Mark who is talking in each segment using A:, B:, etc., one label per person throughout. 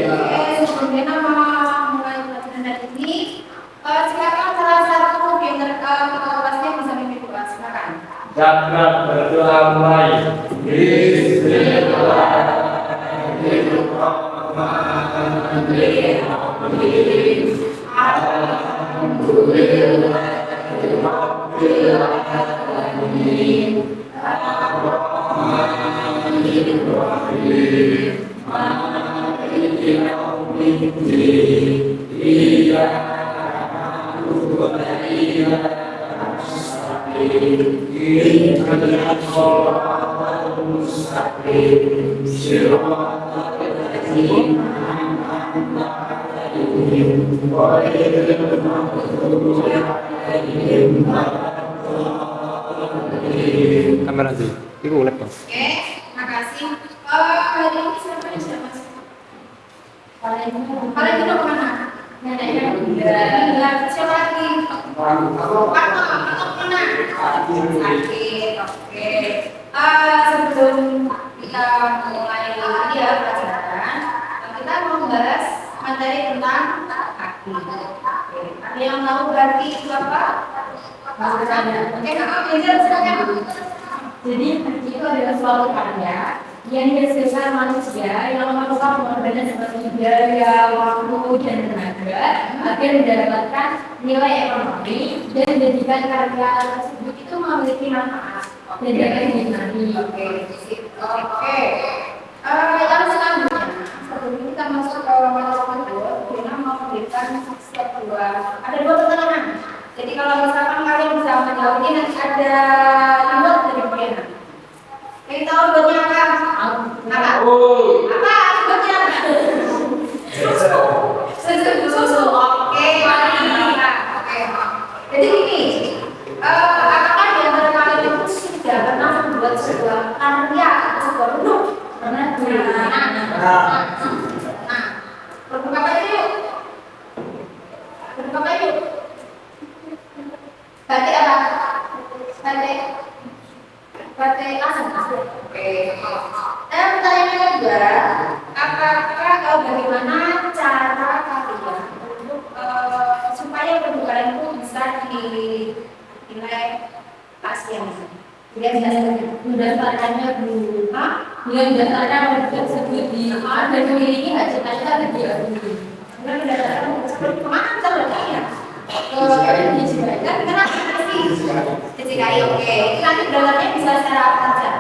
A: Sebelumnya mulai pelajaran hari ini, silakan salah satu di antara kelasnya bisa memimpin doa. Silakan.
B: Jangan berdoa mulai. Kamera sih, itu laptop.
A: Oke, makasih. Hari ini siapa yang sudah masuk? Kalian udah kemana? Enggak, siapa lagi? Atau kemana? Sakit, oke. Sebelum kita mulai ya pelajaran, kita mau membahas materi tentang kaki. Ada yang tahu kaki itu apa? Oke, belajar silakan. Jadi kaki itu adalah suatu karya yang dihasilkan manusia yang melakukan pengorbanan seperti biaya, waktu, dan tenaga agar mendapatkan nilai ekonomi dan menjadikan karya tersebut itu memiliki manfaat dan dapat dinikmati. Oke. Yang selanjutnya, sebelum kita masuk ke materi kedua, kita mau memberikan step kedua. Ada dua pertanyaan. Jadi kalau misalkan kalian bisa menjawab ini, nanti ada reward dari Briana. Yang tahu buatnya apa? Apa? Apa buatnya? Susu. Oke, oke. Jadi gini, apakah di antara kalian itu sudah pernah membuat sebuah karya atau sebuah produk? Pernah. Produk apa itu? Produk apa itu? Batik apa? Batik asam. Oke. Dan pertanyaannya kedua, apakah bagaimana cara kalian untuk supaya produk kalian itu bisa dinilai pasien? Mendaftarkannya dulu. Mendaftarkan produk tersebut di dan memiliki hak cipta dia dulu. Kemudian mendaftarkan seperti kemana kita belajarnya? Di Cibadak, kenapa sih? Di CKI, oke. Itu nanti belajarnya bisa secara apa saja?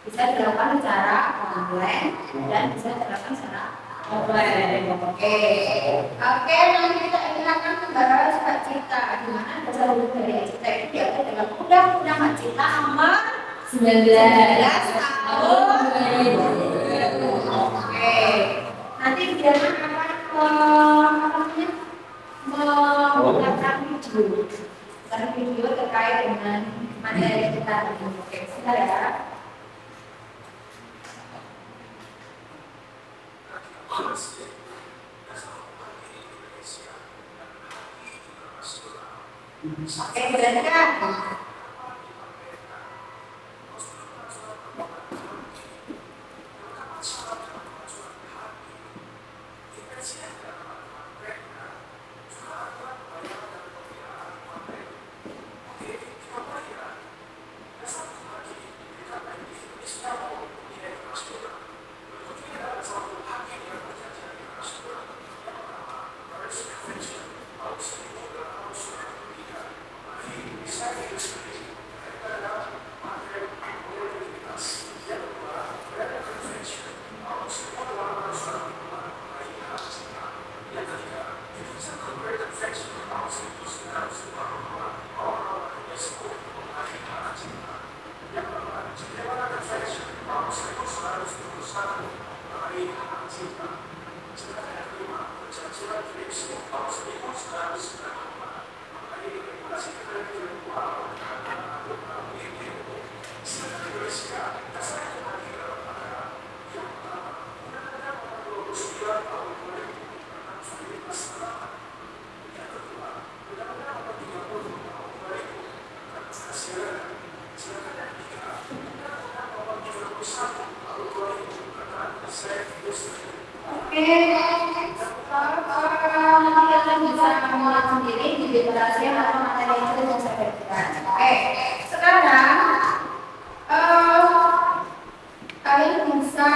A: Bisa dilakukan secara online dan bisa dilakukan secara offline. Oke, nanti kita akan membahas hak cipta. Di mana dasar hukum dari hak cipta itu diatur dalam Undang-Undang Hak Cipta Nomor 19 Tahun 2000. Oke, nanti biar akan membuatkan video terkait dengan materi kita ini. Oke, sebentar ya. Oke, berarti kan? penjelasan atau materi yang sudah saya berikan. Oke, sekarang kalian bisa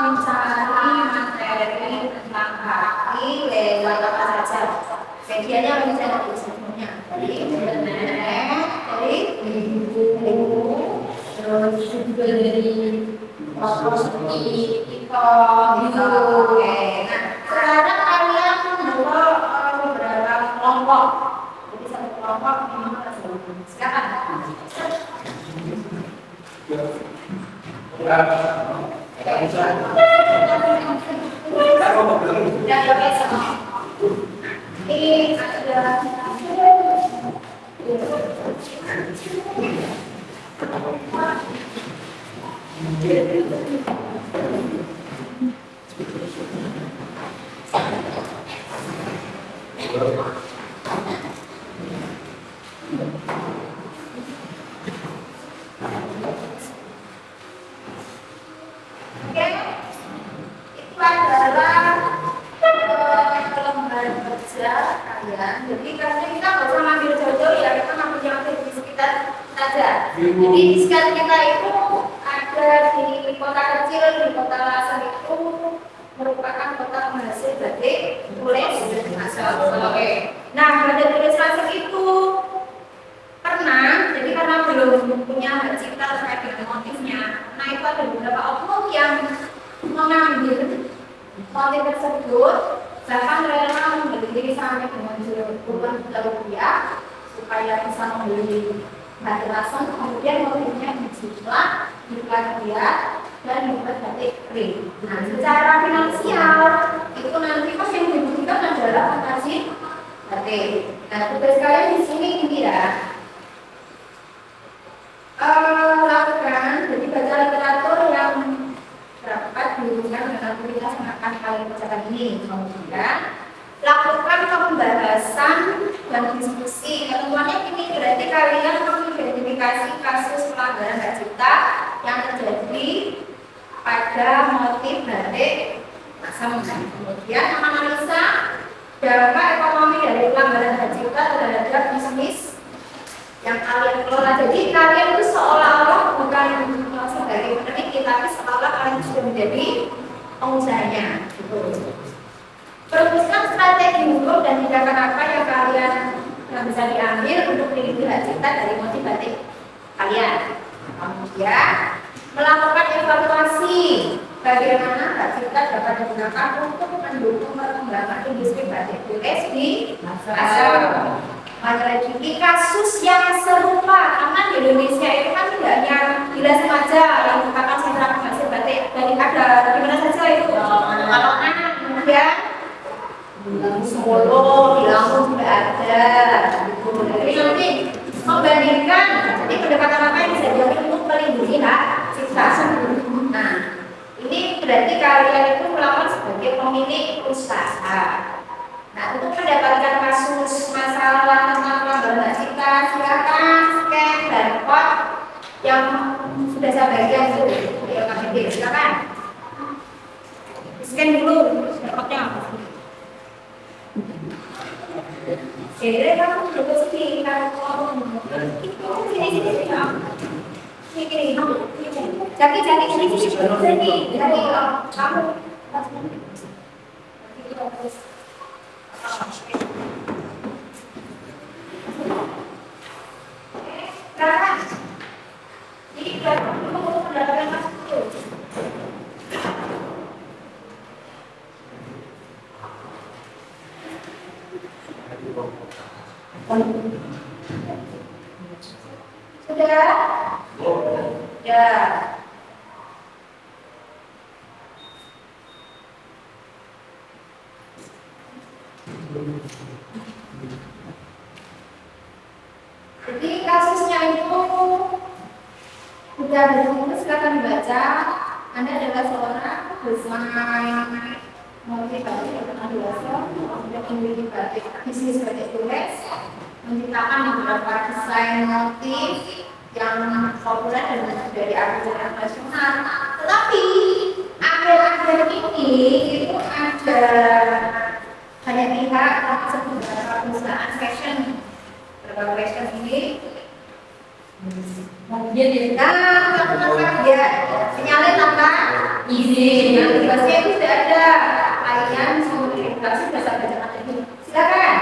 A: mencari materi tentang hati lewat apa saja. Medianya apa bisa dari sebelumnya, dari internet, dari buku, terus juga dari seperti TikTok gitu. Oke, nah sekarang kalian membawa beberapa kelompok. Jadi satu kelompok memang harus silakan. Ini ada itu adalah lembaran kerja kalian. Jadi karena kita nggak usah ngambil jauh-jauh ya, kita ngambil yang ada di sekitar saja. Jadi di sekitar kita itu ada di kota kecil, di kota Lasem itu merupakan kota penghasil batik tulis asal. Oke. Nah, batik tulis asal itu pernah, jadi karena belum punya hak cipta terkait dengan motifnya. Nah, itu ada beberapa oknum yang mengambil motif tersebut, bahkan rela membeli sampai dengan puluhan juta rupiah supaya bisa membeli batik langsung, kemudian motifnya dijual, diplagiat dan dibuat batik kering. Nah, secara finansial itu nanti pas yang dibutuhkan adalah fantasi batik. Nah, tugas kalian di sini ini ya. Lakukan, jadi baca literatur yang dapat dihubungkan dengan aktivitas yang akan kalian kerjakan ini. Kemudian lakukan pembahasan dan diskusi. Ketentuannya ini berarti kalian mengidentifikasi kasus pelanggaran hak cipta yang terjadi pada motif batik Lasem. Kemudian menganalisa dampak ekonomi dari pelanggaran hak cipta terhadap bisnis yang kalian kelola. Jadi kalian itu seolah-olah bukan sebagai peneliti, tapi seolah kalian sudah menjadi pengusahanya. Perlukan strategi hukum dan tindakan apa yang kalian bisa diambil untuk melindungi hak cipta dari motif batik kalian. Kemudian melakukan evaluasi bagaimana hak cipta dapat digunakan untuk mendukung perkembangan industri batik tulis di asal. Di kasus yang serupa, karena di Indonesia itu kan tidak hanya di Lasem saja yang merupakan sentra penghasil batik, dari ada di mana saja itu, Pekalongan, kemudian di Solo, di Lampung juga ada. Jadi nanti membandingkan, jadi pendekatan apa yang bisa diambil untuk melindungi hak cipta. Nah, ini berarti kalian itu melakukan sebagai pemilik usaha. Nah, untuk mendapatkan kasus masalah tentang pelanggaran hak cipta, silakan scan barcode yang sudah saya bagikan itu di LKPD. Silakan scan dulu barcode-nya. Jadi kamu duduk sini, kamu sini. Jadi kamu sekarang jadi belakang dulu untuk mendapatkan masuk dulu. Sudah? Ya. Jadi kasusnya itu sudah berkumpul, silakan dibaca. Anda adalah seorang desain motif batik yang pernah biasa, kemudian memiliki batik bisnis batik tulis, menciptakan beberapa desain motif yang populer dan dari artis nasional. Tetapi akhir-akhir ini itu ada banyak pihak termasuk beberapa perusahaan fashion question ini. Nah, teman-teman ya, sinyalnya tanpa izin. Yang tugasnya itu sudah ada. Kalian semua verifikasi dasar bacaan ini. Silakan.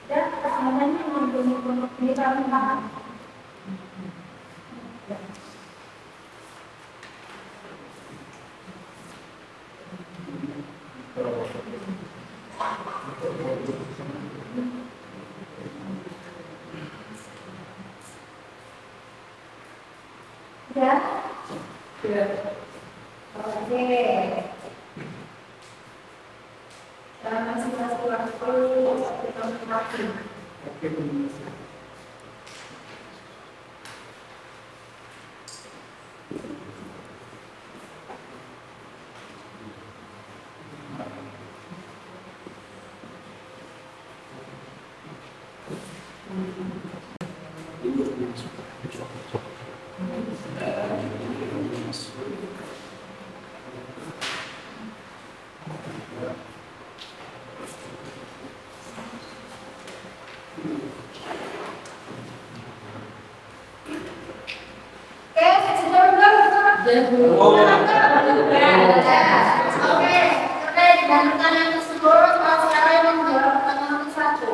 A: Dan pertanyaannya membunuh ini kalau ya. Oke. Dalam masing-masing waktu kita menikmati. Oke, terkait dengan pertanyaan tersebut, siapa yang mau menjawab pertanyaan satu?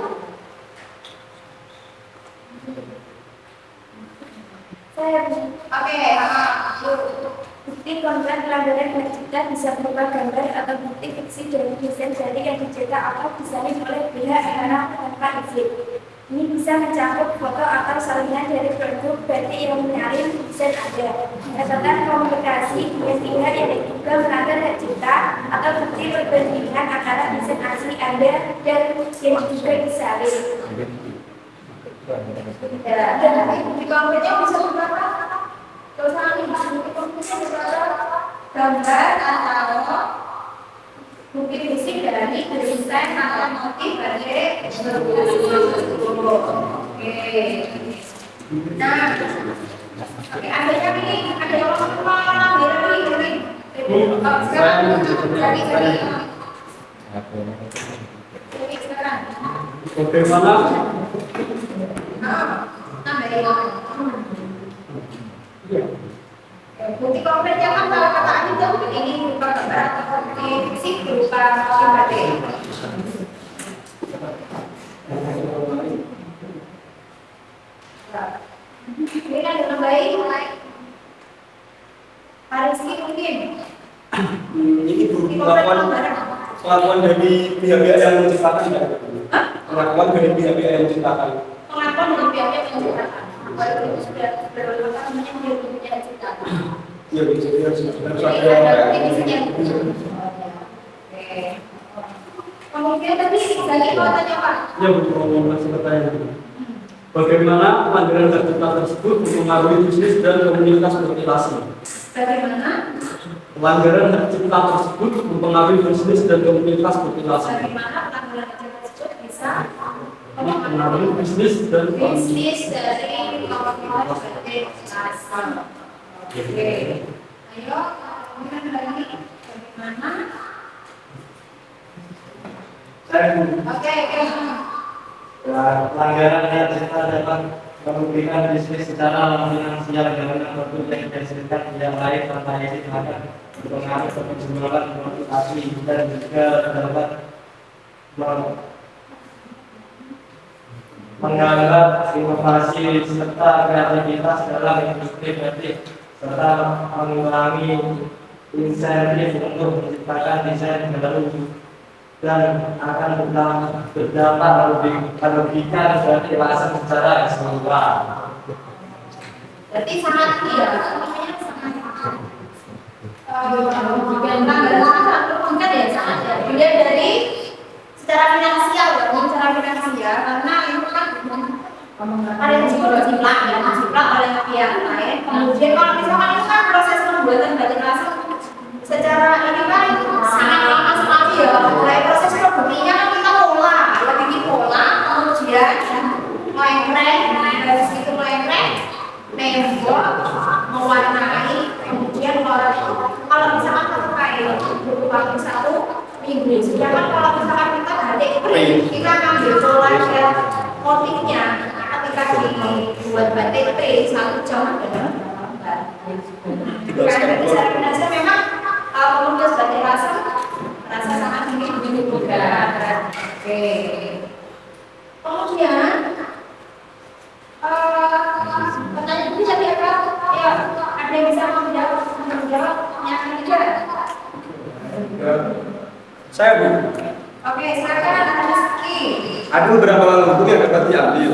A: Saya. Oke, bukti konten pelanggaran hak cipta bisa berupa gambar atau bukti fiksi dari desain jadi yang dicetak atau disalin oleh pihak yang tanpa izin. Ini bisa mencakup foto atau salinan dari produk berarti yang menyalin desain Anda. Catatan komunikasi dengan pihak yang diduga melanggar hak cipta atau bukti perbandingan antara desain asli Anda dan yang juga disalin. Dan bukti konkretnya bisa beberapa. Kalau saling bukti konkretnya beberapa gambar atau bukti fisik dari desain atau motif dari Oke. Nah, oke, adanya ini ada yang dari sekarang sekarang.
B: Bagaimana?
A: Bukti konkretnya kan kalau kata Andi itu ini berupa gambar atau bukti fisik berupa ibadah. Ini kan dengan baik. Paling mungkin.
C: Ini pengakuan dari pihak-pihak yang menciptakan ya? Pengakuan dari pihak-pihak yang menciptakan.
A: Pengakuan dari pihak-pihak yang menciptakan. Walaupun itu sudah berapa namanya dia punya ciptaan.
C: Iya, bisa
A: Jadi
C: ada.
A: ada definisinya. Oke. Kemudian tadi lagi mau tanya Pak.
B: Ya, betul. Masih pertanyaan. Bagaimana pelanggaran hak cipta tersebut mempengaruhi bisnis dan komunitas mutilasi?
A: Bagaimana?
B: Pelanggaran hak cipta tersebut mempengaruhi bisnis dan komunitas mutilasi.
A: Bagaimana pelanggaran hak cipta tersebut bisa
B: Mempengaruhi bisnis dan
A: bisnis dari komunitas mutilasi. Oke. Ayo, kemudian lagi bagaimana? Oke.
D: Pelanggaran hak cipta dapat merugikan bisnis secara finansial dengan produk yang dihasilkan yang lain tanpa izin akan berpengaruh ke penjualan produk asli dan juga dapat menganggap inovasi serta kreativitas dalam industri kreatif serta mengurangi insentif untuk menciptakan desain baru dan akan berdampak merugikan dari pasar secara keseluruhan.
A: Berarti sangat iya, namanya sangat pelanggaran sangat meningkat ya, sangat ya. Dilihat dari secara finansial ya, secara finansial karena itu kan ada yang jiplak ya, jiplak oleh pihak lain. Kemudian kalau misalkan itu kan proses pembuatan batik langsung secara ini kan sangat lama sekali ya. Mulai proses produksinya kan kita olah, ya bikin pola, kemudian lengkreng, dari situ lengkreng, nembok, mewarnai, kemudian kalau misalkan kita kayak butuh waktu 1 minggu, sedangkan kalau misalkan kita batik kita ngambil pola dan motifnya ketika dibuat batik 1 jam adalah karena secara finansial memang komunitas batik rasa sangat tinggi juga. Oke. Kemudian pertanyaan ini tadi apa? Ya, ada yang bisa menjawab yang tidak?
C: Saya Bu.
A: Oke, silakan Rizky.
C: Ada beberapa langkah hukum yang dapat diambil.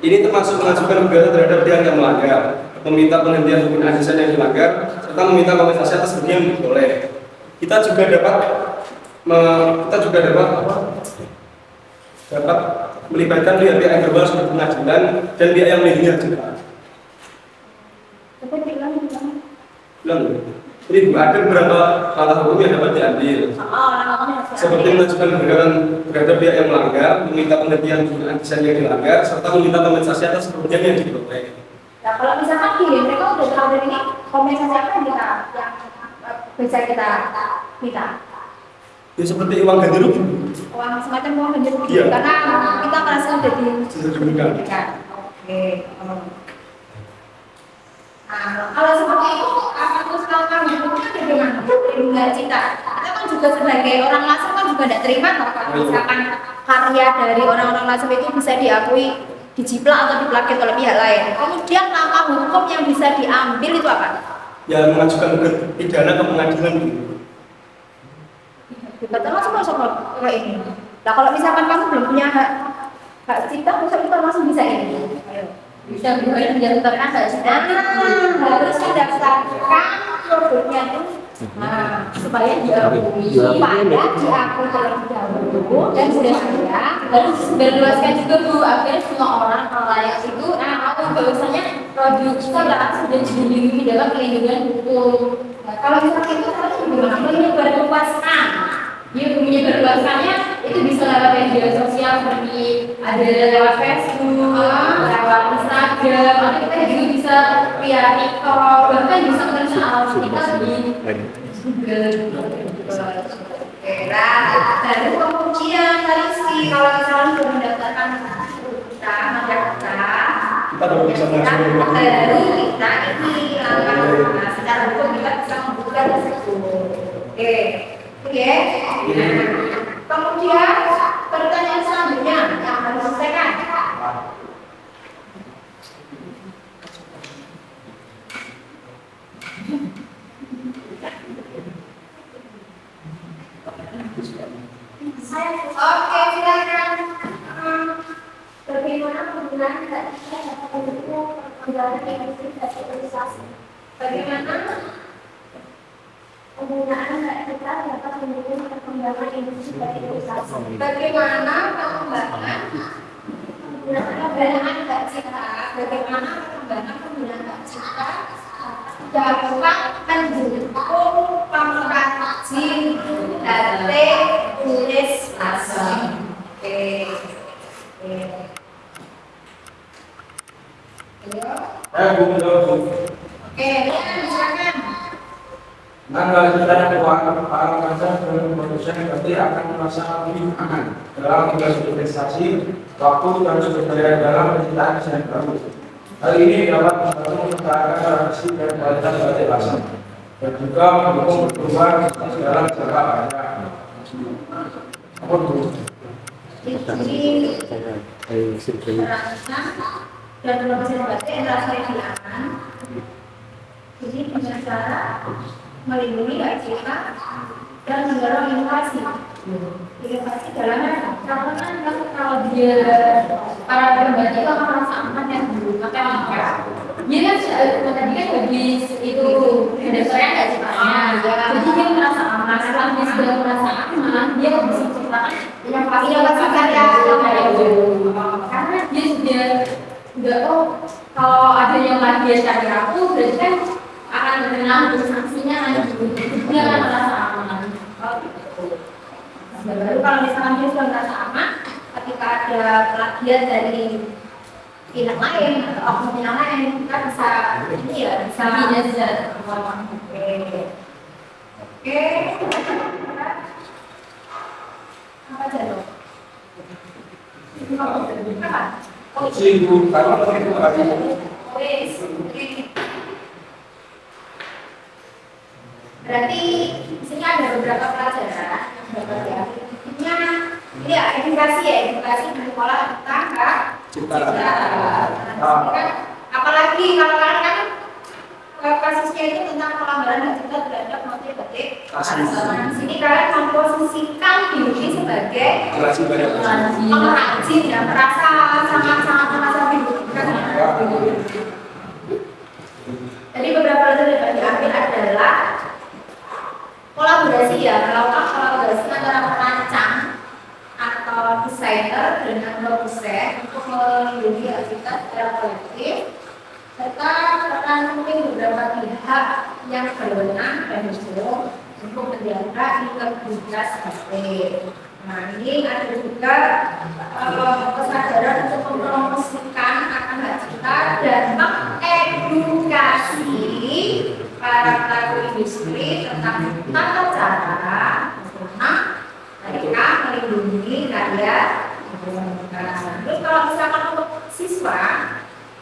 C: Ini termasuk mengajukan gugatan terhadap pihak yang melanggar, meminta penghentian hukum asn yang dilanggar, serta meminta kompensasi atas kerugian yang diperoleh. Kita juga dapat melibatkan pihak-pihak yang berbalik seperti pengadilan dan pihak yang melindungi hak cipta. Bilang, ini ada beberapa langkah hukum yang dapat diambil. Seperti mengajukan gugatan terhadap pihak yang melanggar, meminta penghentian hukum asn yang dilanggar, serta meminta kompensasi atas kerugian yang diperoleh.
A: Nah, kalau misalkan mereka udah tahu dari ini kompensasi apa yang bisa kita
C: Ya seperti uang ganti rugi.
A: uang semacam uang ganti rugi
C: Iya.
A: karena kita merasa udah
C: Dirugikan.
A: Oke. Nah, kalau seperti itu apa terus kalau kami hukumnya bagaimana? Perlindungan cipta. Kita kan juga sebagai orang lasem kan juga tidak terima kalau misalkan karya dari orang-orang lasem itu bisa diakui dijiplak atau diplakir oleh pihak lain. Kemudian langkah hukum yang bisa diambil itu apa?
C: Ya mengajukan pidana ke pengadilan.
A: Betul langsung kayak ini. Nah kalau misalkan kamu belum punya hak cipta, masa kita langsung bisa ini? Bisa bukan mendaftarkan hak cipta. Harus mendaftarkan produknya itu. Nah, supaya diakui, diakui terlebih dahulu dan sudah harus berluaskan juga Bu agar semua orang layak itu tahu bahwasanya produk kita sudah dilindungi dalam pelindungan hukum. Nah, kalau misalnya itu harus bagaimana menyebarluaskan. Ya, menyebarluaskannya itu bisa lewat media sosial seperti ada lewat Facebook, lewat Instagram, atau kita juga bisa via TikTok, bahkan bisa menulis kita di Google. Oke, lalu kemudian Rizky kalau misalnya sudah mendaftarkan kita
C: Kita baru bisa mengajukan
A: baru kita ini langkah secara hukum kita bisa membuka tersebut. Oke. Oke. Kemudian pertanyaan selanjutnya yang harus diselesaikan. Oke, silakan.
E: Bagaimana penggunaan hak cipta dapat mendukung perkembangan industri digitalisasi?
A: Bagaimana
E: Penggunaan hak cipta dapat mendukung perkembangan industri digitalisasi.
A: Bagaimana pengembangan penggunaan hak cipta? Bagaimana pengembangan penggunaan hak cipta dapat mendukung pengkaji batik tulis asli? Oke. Oke, silakan.
F: Nah, kalau kita keuangan para pengajar dan produsen berarti akan merasa lebih aman dalam tugas investasi, waktu dan sumber daya dalam penciptaan desain baru. Hal ini dapat membantu meningkatkan tradisi dan kualitas batik langsung dan juga mendukung pertumbuhan bisnis dalam jangka panjang. Apa dulu?
A: Dan produsen batik merasa lebih aman. Jadi dengan cara melindungi hak cipta dan mendorong inovasi. Inovasi dalam kalau dia para pembatik itu akan merasa aman ya dulu, makanya dia kan tadi kan habis itu dasarnya nggak ciptanya, biasa berlaku, berarti kan akan berkenaan sanksinya kan dia akan merasa aman. Baru kalau misalkan dia sudah merasa aman, ketika ada pelagiat dari pihak lain atau oknum yang lain, kita bisa ini ya bisa Oke. Apa aja dong? Apa?
F: Selingkuh, kalau itu ada.
A: Berarti di sini ada beberapa pelajaran. Ini ya edukasi di sekolah tentang
C: Cipta.
A: apalagi kalau kalian kan kasusnya itu tentang pelanggaran hak cipta terhadap motif batik. Di sini kalian memposisikan diri sebagai pengrajin yang merasa sangat-sangat merasa dibutuhkan. Jadi beberapa pelajaran yang diambil adalah kolaborasi ya, melakukan kolaborasi antara perancang atau desainer dengan produsen untuk melindungi hak cipta secara kolektif, serta peran penting beberapa pihak yang berwenang dan hukum untuk menjaga integritas batik. Nah, ini ada juga kesadaran untuk mempromosikan akan hak cipta dan mengedukasi para pelaku industri tentang tata cara bagaimana mereka melindungi karya. Terus kalau misalkan untuk siswa,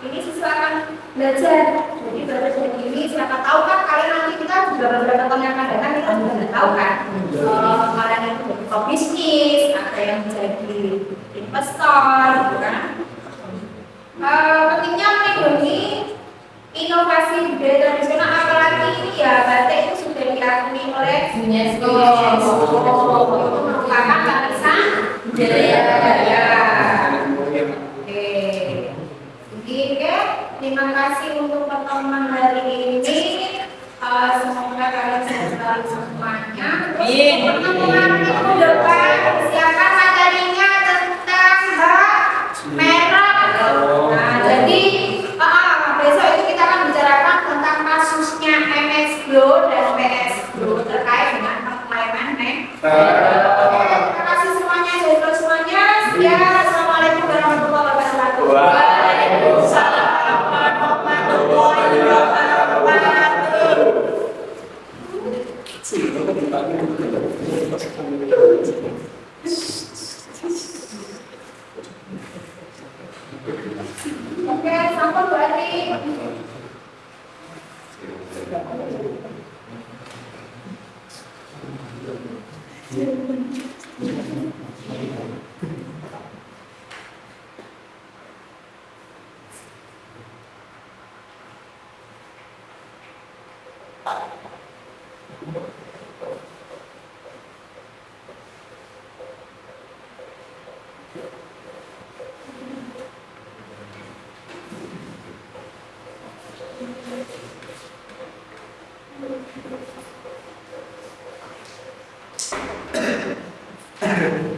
A: ini siswa akan belajar. Jadi belajar dari ini, siapa tahu kan kalian nanti kita juga beberapa tahun yang akan datang kita juga nggak tahu kan. Kalian yang jadi pebisnis, ada yang menjadi investor, gitu kan. Pentingnya melindungi inovasi budaya tradisional, apalagi ini ya batik itu sudah diakui oleh UNESCO. Itu merupakan warisan budaya. Oke, terima kasih untuk pertemuan hari ini. Semoga kalian sehat semuanya. Pertemuan minggu depan siapkan materinya tentang hak merek. Nah, jadi besok itu kita akan bicarakan tentang kasusnya MS Glow dan PS Glow terkait dengan pengklaiman merek. Terima kasih semuanya, saudara semuanya. Ya, assalamualaikum warahmatullahi wabarakatuh. Waalaikumsalam warahmatullahi wabarakatuh. Oke, sampun Bu Ati.
C: Thank you.